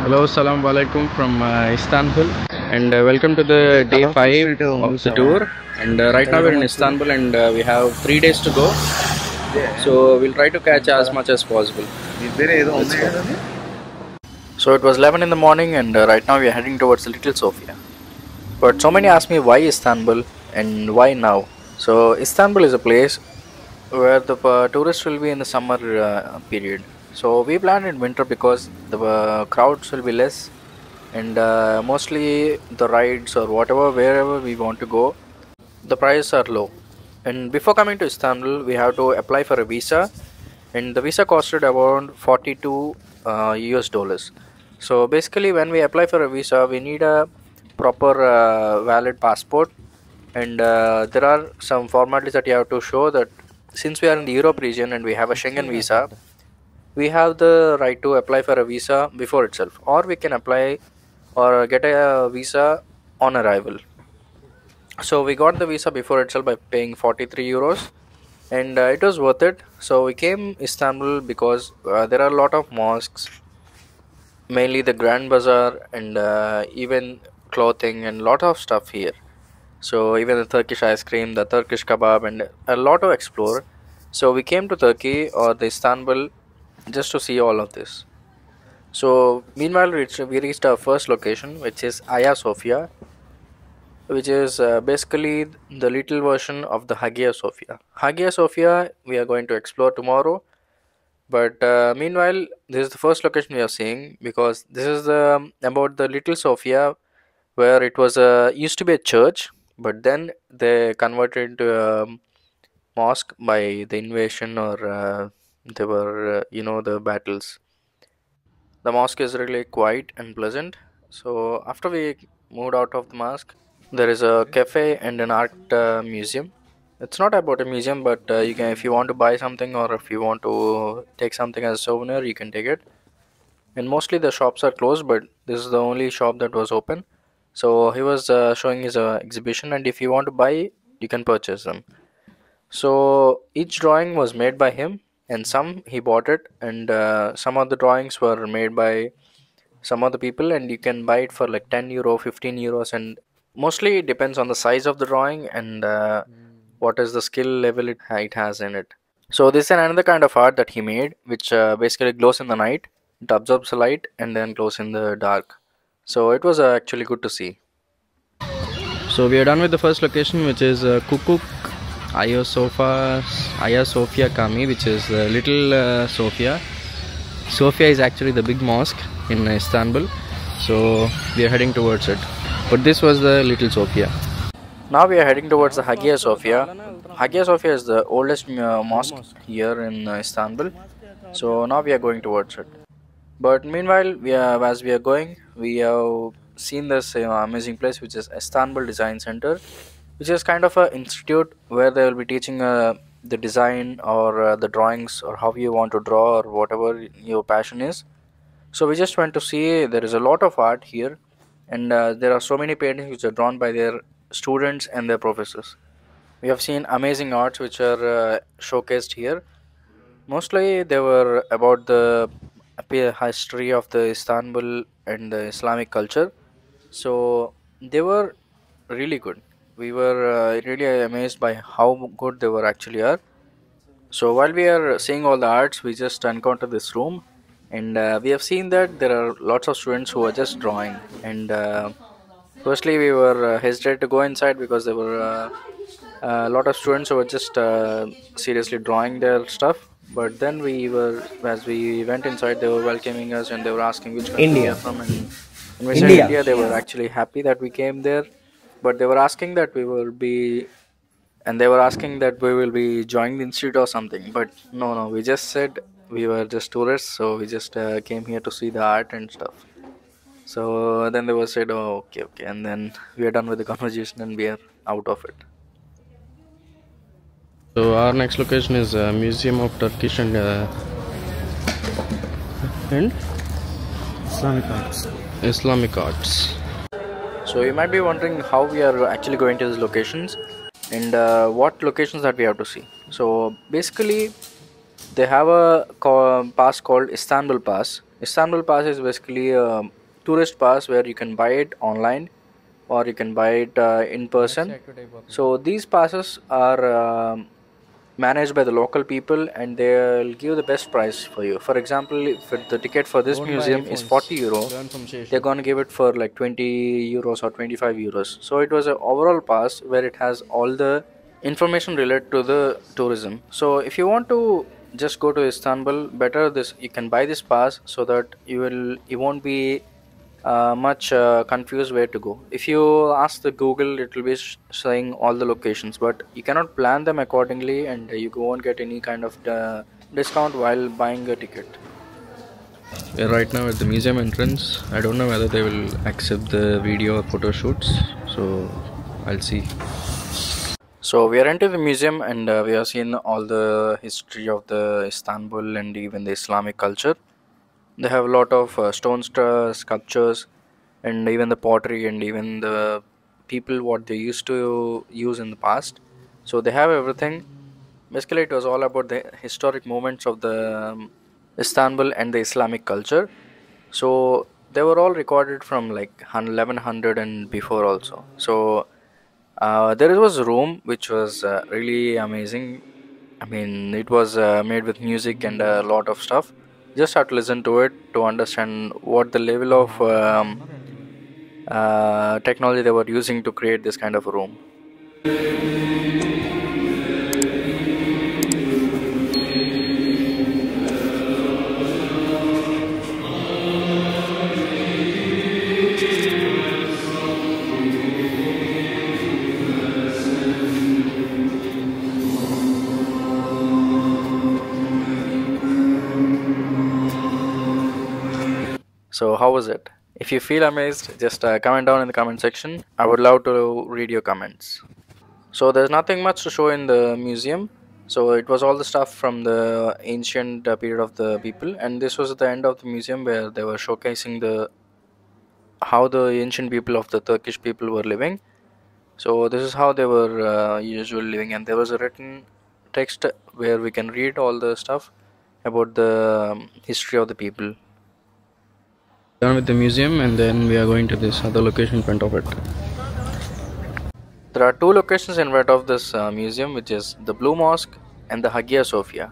Hello, Salam Alaikum from Istanbul, and welcome to the day 5 of the tour. And right now we're in Istanbul, and we have 3 days to go. So we'll try to catch as much as possible. Let's go. So it was 11 in the morning, and right now we are heading towards Little Sofia. But so many ask me why Istanbul and why now. So Istanbul is a place where the tourists will be in the summer period. So we planned in winter because the crowds will be less, and mostly the rides or whatever wherever we want to go, the prices are low. And before coming to Istanbul, we have to apply for a visa, and the visa costed around 42 US dollars. So basically, when we apply for a visa, we need a proper valid passport, and there are some formalities that you have to show that since we are in the Europe region and we have a Schengen visa, we have the right to apply for a visa before itself, or we can apply or get a visa on arrival. So we got the visa before itself by paying 43 euros, and it was worth it. So we came Istanbul because there are a lot of mosques, mainly the Grand Bazaar, and even clothing and lot of stuff here. So even the Turkish ice cream, the Turkish kebab, and a lot to explore. So we came to Turkey or the Istanbul just to see all of this. So meanwhile, we reached our first location, which is Hagia Sophia, which is basically the little version of the Hagia Sophia. Hagia Sophia we are going to explore tomorrow, but meanwhile, this is the first location we are seeing because this is about the Little Sophia, where it was used to be a church, but then they converted into a mosque by the invasion or they were the battles. The mosque is really quiet and pleasant. So after we moved out of the mosque, there is a cafe and an art museum. It's not about a museum, but you can, if you want to buy something or if you want to take something as a souvenir, you can take it. And mostly the shops are closed, but this is the only shop that was open. So he was showing his exhibition, and if you want to buy, you can purchase them. So each drawing was made by him, and some he bought it, and some of the drawings were made by some other people, and you can buy it for like 10 euro, 15 euros, and mostly it depends on the size of the drawing and what is the skill level it has in it. So this is another kind of art that he made, which basically glows in the night. It absorbs the light and then glows in the dark. So it was actually good to see. So we are done with the first location, which is Kukuk Hagia Sophia Kami, which is Little Sofia. Sofia is actually the big mosque in Istanbul, so we are heading towards it. But this was the Little Sofia. Now we are heading towards the Hagia Sophia. Hagia Sophia is the oldest mosque here in Istanbul, so now we are going towards it. But meanwhile, as we are going, we have seen this amazing place, which is Istanbul Design Center, which is kind of an institute where they will be teaching the design or the drawings or how you want to draw or whatever your passion is. So we just went to see. There is a lot of art here, and there are so many paintings which are drawn by their students and their professors. We have seen amazing arts which are showcased here. Mostly they were about the history of the Istanbul and the Islamic culture. So they were really good. We were really amazed by how good they were actually are. So while we are seeing all the arts, we just encountered this room, and we have seen that there are lots of students who are just drawing. And firstly, we were hesitant to go inside because there were a lot of students who were just seriously drawing their stuff. But then as we went inside, they were welcoming us and they were asking which country we are from. And when we said India, they were actually happy that we came there. But they were asking that we will be and they were asking that we will be joining the institute or something, but no, we just said we were just tourists, so we just came here to see the art and stuff. So then they were said, oh, okay, and then we are done with the conversation and we are out of it. So our next location is Museum of Turkish and Islamic arts. So you might be wondering how we are actually going to these locations and what locations that we have to see. So basically they have a pass called Istanbul Pass. Istanbul Pass is basically a tourist pass where you can buy it online or you can buy it in person. So these passes are managed by the local people and they'll give the best price for you. For example, if the ticket for this museum is 40 euro, they're going to give it for like 20 euros or 25 euros. So it was an overall pass where it has all the information related to the tourism. So if you want to just go to Istanbul, better this you can buy this pass so that you won't be much confused where to go. If you ask the Google, it will be showing all the locations, but you cannot plan them accordingly, and you won't get any kind of discount while buying a ticket. We're right now at the museum entrance. I don't know whether they will accept the video or photo shoots, so I'll see. So we are into the museum and we have seen all the history of the Istanbul and even the Islamic culture. They have a lot of stone sculptures and even the pottery and even the people what they used to use in the past. So they have everything. Basically, it was all about the historic moments of the Istanbul and the Islamic culture. So they were all recorded from like 1100 and before also. So there was a room which was really amazing. I mean, it was made with music and a lot of stuff. Just have to listen to it to understand what the level of technology they were using to create this kind of a room. So how was it? If you feel amazed, just comment down in the comment section. I would love to read your comments. So there's nothing much to show in the museum. So it was all the stuff from the ancient period of the people, and this was the end of the museum where they were showcasing the how the ancient people of the Turkish people were living. So this is how they were usually living, and there was a written text where we can read all the stuff about the history of the people. Done with the museum, and then we are going to this other location in front of it. There are two locations in front of this museum, which is the Blue Mosque and the Hagia Sophia.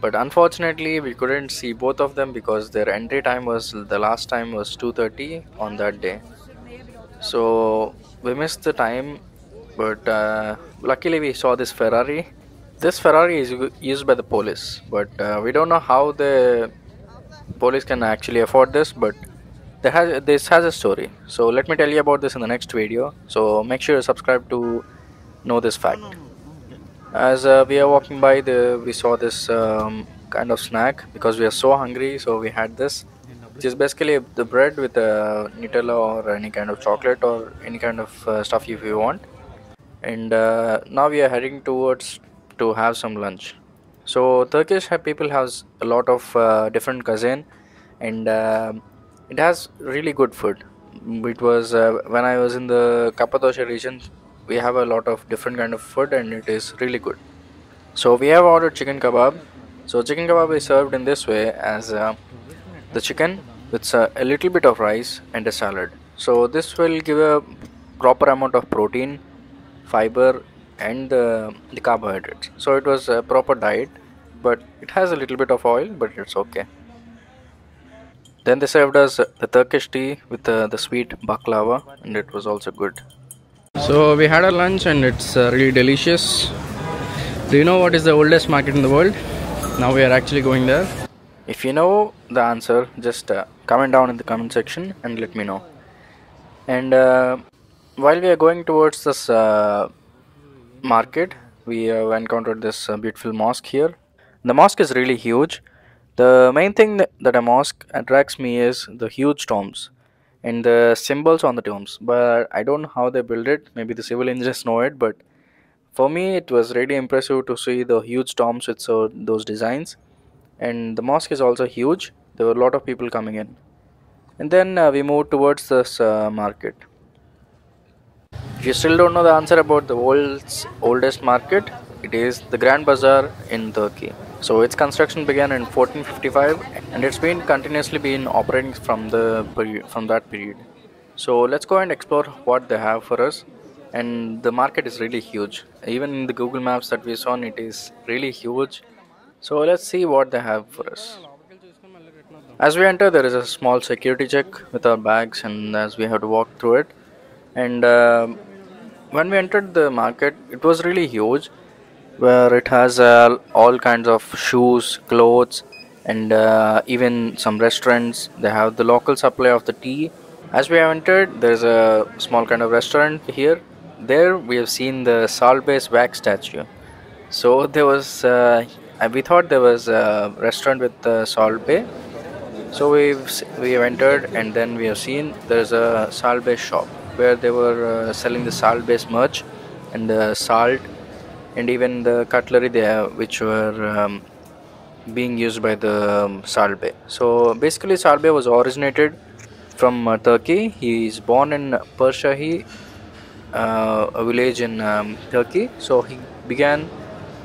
But unfortunately, we couldn't see both of them because their entry time was the last time was 2:30 on that day. So we missed the time, but luckily we saw this Ferrari. This Ferrari is used by the police, but we don't know how the police can actually afford this, but this has a story. So let me tell you about this in the next video. So make sure you subscribe to know this fact. As we are walking by, we saw this kind of snack because we are so hungry. So we had this, which is basically the bread with Nutella or any kind of chocolate or any kind of stuff if you want. And now we are heading towards to have some lunch. So Turkish people has a lot of different cuisine, and it has really good food. It was when I was in the Cappadocia region, we have a lot of different kind of food, and it is really good. So we have ordered chicken kebab. So chicken kebab is served in this way as the chicken with a little bit of rice and a salad. So this will give a proper amount of protein, fiber, and the carbohydrates. So it was a proper diet, but it has a little bit of oil, but it's okay. Then they served us the Turkish tea with the sweet baklava, and it was also good. So we had our lunch and it's really delicious. Do you know what is the oldest market in the world? Now we are actually going there. If you know the answer, just comment down in the comment section and let me know. And while we are going towards this market, we have encountered this beautiful mosque here. The mosque is really huge. The main thing that a mosque attracts me is the huge tombs and the symbols on the tombs, but I don't know how they build it. Maybe the civil engineers know it, but for me it was really impressive to see the huge tombs with those designs. And the mosque is also huge. There were a lot of people coming in, and then we moved towards this market. If you still don't know the answer about the world's oldest market, it is the Grand Bazaar in Turkey. So its construction began in 1455, and it's been continuously been operating from from that period. So let's go and explore what they have for us. And the market is really huge. Even in the Google Maps that we saw, it is really huge. So let's see what they have for us. As we enter, there is a small security check with our bags, and as we have to walk through it. And when we entered the market, it was really huge, where it has all kinds of shoes, clothes, and even some restaurants. They have the local supply of the tea. As we have entered, there's a small kind of restaurant here. There we have seen the salt-based wax statue. So there was, we thought there was a restaurant with salt bay. So we have entered, and then we have seen there's a salt-based shop where they were selling the salt-based merch and the salt and even the cutlery there, which were being used by the Salbe. So basically, Salbe was originated from Turkey. He is born in Pershahi, a village in Turkey. So he began,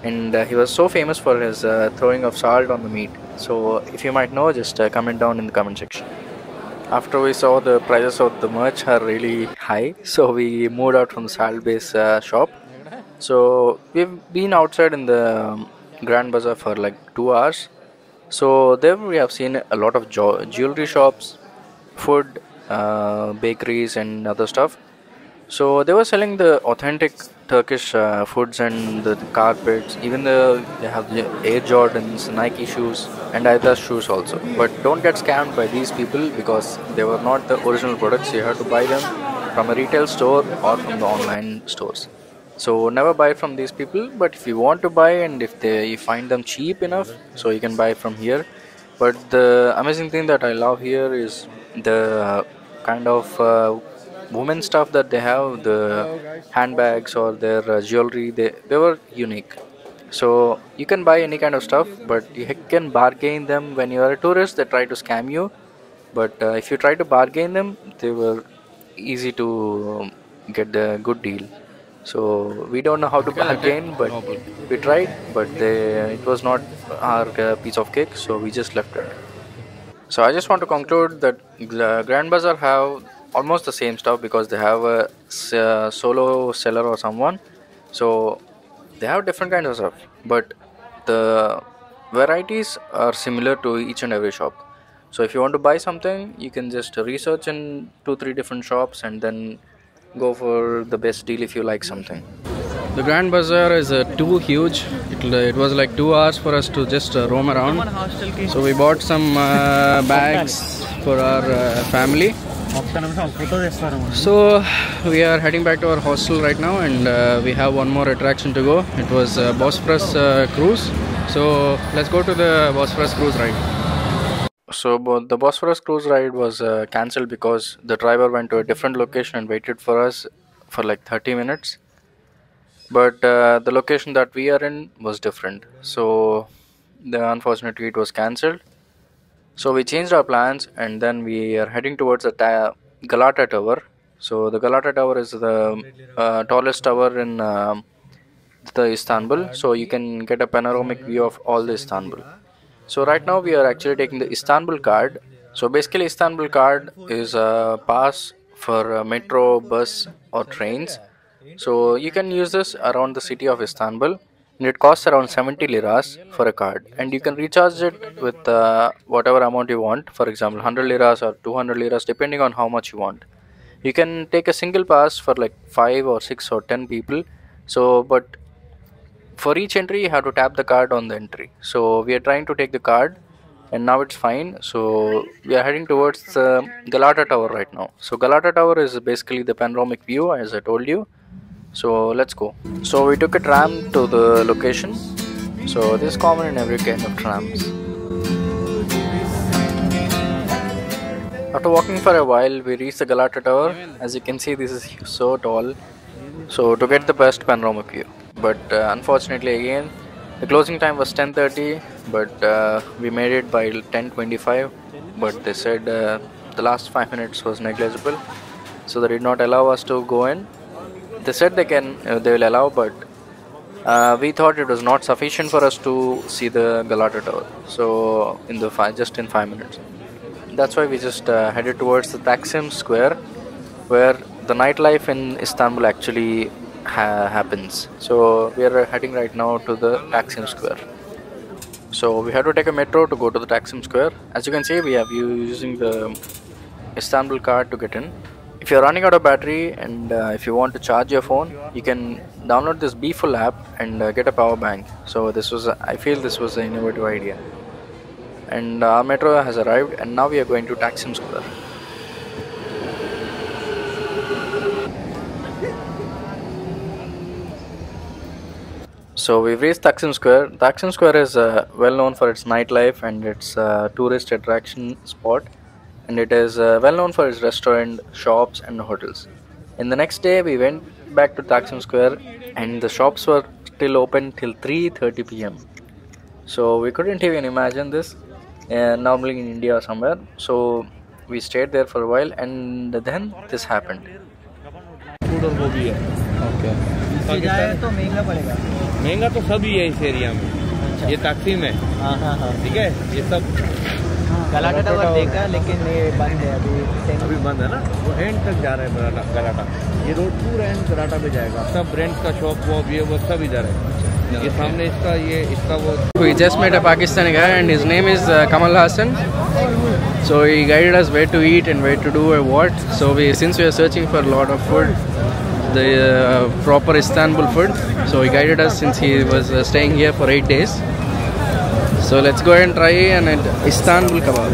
and he was so famous for his throwing of salt on the meat. So if you might know, just comment down in the comment section. After we saw the prices of the merch are really high, so we moved out from the Salbe's shop. So we've been outside in the Grand Bazaar for like 2 hours. So there we have seen a lot of jewelry shops, food, bakeries, and other stuff. So they were selling the authentic Turkish foods and the carpets. Even they have the Air Jordans, Nike shoes, and Adidas shoes also. But don't get scammed by these people because they were not the original products. You have to buy them from a retail store or from the online stores. So never buy from these people. But if you want to buy and if you find them cheap enough, so you can buy from here. But the amazing thing that I love here is the kind of women stuff that they have, the handbags or their jewelry. They were unique. So you can buy any kind of stuff, but you can bargain them. When you are a tourist, they try to scam you, but if you try to bargain them, they were easy to get the good deal. So we don't know how to bargain, but we tried, but it was not our piece of cake, so we just left it. So I just want to conclude that the Grand Bazaar have almost the same stuff because they have a solo seller or someone. So they have different kinds of stuff, but the varieties are similar to each and every shop. So if you want to buy something, you can just research in 2-3 different shops and then go for the best deal if you like something. The Grand Bazaar is too huge. It was like 2 hours for us to just roam around. So we bought some bags for our family. So we are heading back to our hostel right now, and we have one more attraction to go. It was Bosphorus cruise. So let's go to the Bosphorus cruise ride. So the Bosphorus cruise ride was cancelled because the driver went to a different location and waited for us for like 30 minutes. But the location that we are in was different. So unfortunately it was cancelled. So we changed our plans, and then we are heading towards the Galata Tower. So the Galata Tower is the tallest tower in the Istanbul. So you can get a panoramic view of all the Istanbul. So right now we are actually taking the Istanbul card. So basically Istanbul card is a pass for metro, bus or trains. So you can use this around the city of Istanbul, and it costs around 70 liras for a card, and you can recharge it with whatever amount you want. For example, 100 liras or 200 liras, depending on how much you want. You can take a single pass for like 5 or 6 or 10 people. So but for each entry you have to tap the card on the entry. So we are trying to take the card, and now it's fine. So we are heading towards the Galata Tower right now. So Galata Tower is basically the panoramic view, as I told you. So let's go. So we took a tram to the location. So this is common in every kind of trams. After walking for a while, we reached the Galata Tower. As you can see, this is so tall. So to get the best panoramic view. But unfortunately again, the closing time was 10:30, but we made it by 10:25. But they said the last 5 minutes was negligible, so they did not allow us to go in. They said they will allow, but we thought it was not sufficient for us to see the Galata Tower. So in the just in 5 minutes. That's why we just headed towards the Taksim Square, where the nightlife in Istanbul actually happens. So we are heading right now to the Taksim Square. So we have to take a metro to go to the Taksim Square. As you can see, we have using the Istanbul card to get in. If you're running out of battery and if you want to charge your phone, you can download this BeFull app and get a power bank. So this was, I feel this was an innovative idea. And our metro has arrived, and now we are going to Taksim Square. So we've reached Taksim Square. Taksim Square is well known for its nightlife and its tourist attraction spot, and it is well known for its restaurant, shops and hotels. In the next day we went back to Taksim Square, and the shops were still open till 3:30 p.m. So we couldn't even imagine this normally in India or somewhere. So we stayed there for a while, and then this happened. Okay. तो महंगा पड़ेगा। महंगा तो सभी है इस area में। अच्छा। ये ताकसीम है। हाँ। ठीक है। ये सब गलाटा टावर देखा, लेकिन ये बंद है अभी बंद है ना। वो एंड तक जा रहा है गलाटा। ये रोड पूरा एंड गलाटा पे जाएगा। सब रेंट का शॉप वो सब इधर है। ये सामने इसका वो। We just met a Pakistani guy, and his name is Kamal Hassan. So he guided us where to eat and where to do what. So since we are searching for a lot of food, the proper Istanbul food, so he guided us since he was staying here for 8 days. So let's go and try an Istanbul kebab.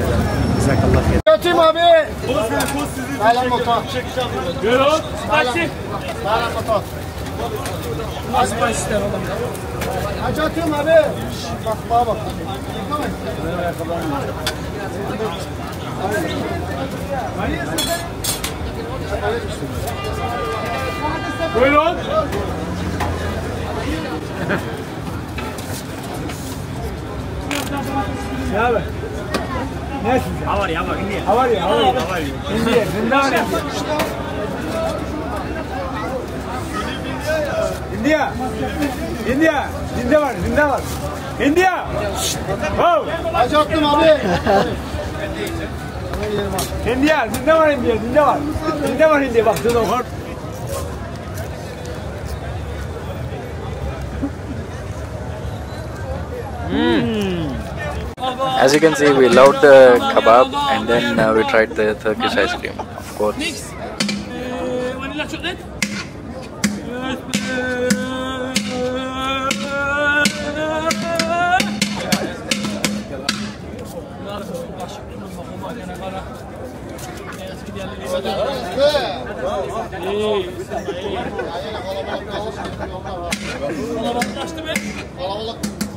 Buyurun. Ne haber? Nasılsın? How are you? India. Zinda var. India. Oh. Açattım abi. India, zinda var. Bak dur bak. As you can see, we loved the kebab, and then we tried the Turkish ice cream, of course. Vanilla chocolate.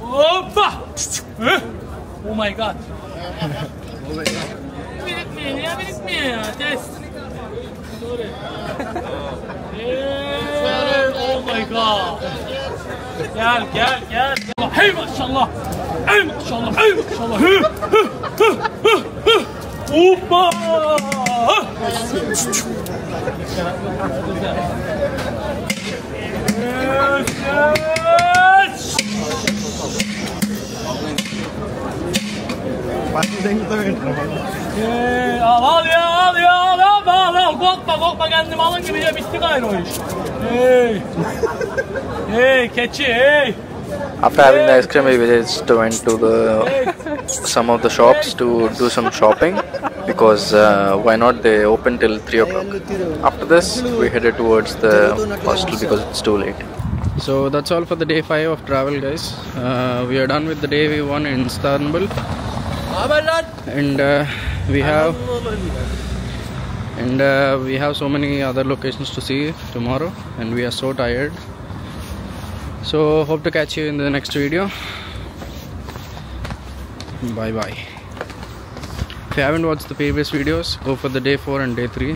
Hoppa! Oh my god. Bitmiyor ya. Test. Oh my god. Gel. Hey maşallah. Hoppa! Al. Korkma kendim alın gibi de bitti gayrı o iş. Hey, keçi, hey. After having the ice cream, we just went to some of the shops to do some shopping, because why not, they open till 3 o'clock. After this, we headed towards the hostel because it's too late. So that's all for the day 5 of travel, guys. We are done with the day 1 in Istanbul, and we have so many other locations to see tomorrow, and we are so tired. So hope to catch you in the next video. Bye bye. If you haven't watched the previous videos, go for the day 4 and day 3.